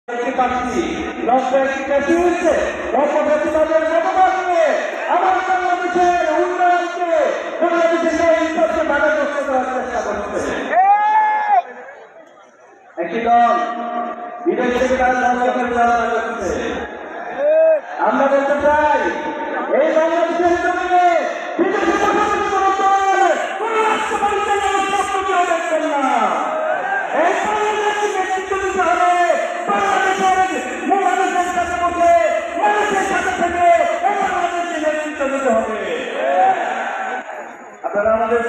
দেখতে পাচ্ছি আমার বাংলাদেশের উন্নয়নকে বাংলাদেশের ইন্টারকে বাধাগ্রস্ত করার চেষ্টা করছে। একটি দল বিদেশ থেকে তার দলকে করছে। আমরা বলতে চাই এই বাংলাদেশের জমিনে বিদেশি প্রশাসন কোনো দল কোন রাষ্ট্রপতিকে দেখবেন না। এই বাংলাদেশকে নেতৃত্ব দিতে হবে বাংলাদেশের মানুষের সাথে বসে মানুষের সাথে থেকে এই বাংলাদেশকে নেতৃত্ব দিতে হবে। আপনারা আমাদের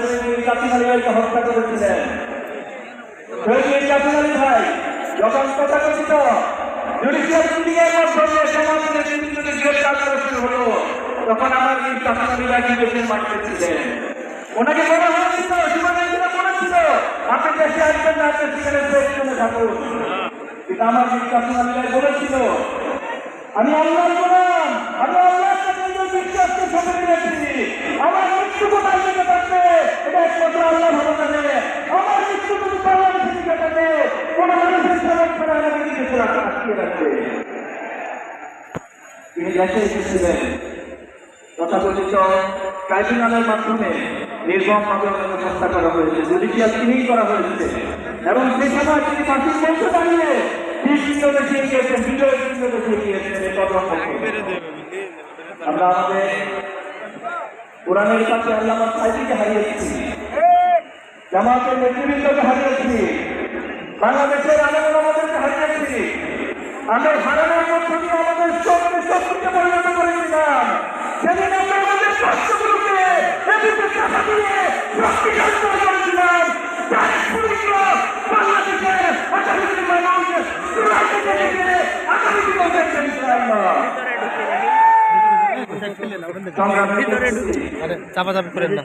কাসিম আলী ভাইকে হত্যা করেছিলেন। কাসিম আলী ভাই যখন তথাকথিত জুডিশিয়াল কিলিংয়ের মাধ্যমে সমাজের নেতৃত্বকে গ্রেফতার করা শুরু হলো, তখন আমার কাসিম আলী ভাই দেশের মাটিতে ছিলেন। ওনাকে বলা হয়েছিল, সীমানা বলেছিল আপনি দেশে আসবেন না, আপনি সেখানে প্রয়োজনে থাকুন। কিন্তু আমার কাসিম আলী ভাই বলেছিল আমি আল্লাহর গোলাম, আমি আল্লাহর সাথে বিশ্বাসকে সাথে রেখেছি। আমার মৃত্যু কোথায় থেকে থাকবে এটা একমাত্র আল্লাহ ভালো জানে। আমার মৃত্যু যদি বাংলাদেশে থেকে থাকে কোন মানুষের সড়ক ছাড়া আমাকে দেশে আটকিয়ে রাখবে। তিনি দেশে এসেছিলেন তথাকথিত ট্রাইব্যুনালের মাধ্যমে নির্মমভাবে ওনাকে হত্যা করা হয়েছে, জুডিশিয়াল কিলিং করা হয়েছে। এবং সেই সময় তিনি ফাঁসির মঞ্চে দাঁড়িয়ে আমরা আমাদের কোরআনের কাছে আল্লামা সাইদিকে হারিয়েছি, জামাতের নেতৃবৃন্দকে হারিয়েছি, বাংলাদেশের আলেম আমাদেরকে হারিয়েছি। আমরা হারানোর মধ্য দিয়ে আমাদের শক্তি শক্তিকে পরিণত করেছিলাম। সেদিন আমরা আমাদের কষ্টগুলোকে টাকা দিয়ে শক্তিশালী করেছিলাম। বাংলাদেশের আগামী মানুষ আগামী চাপা চাপি করেন না।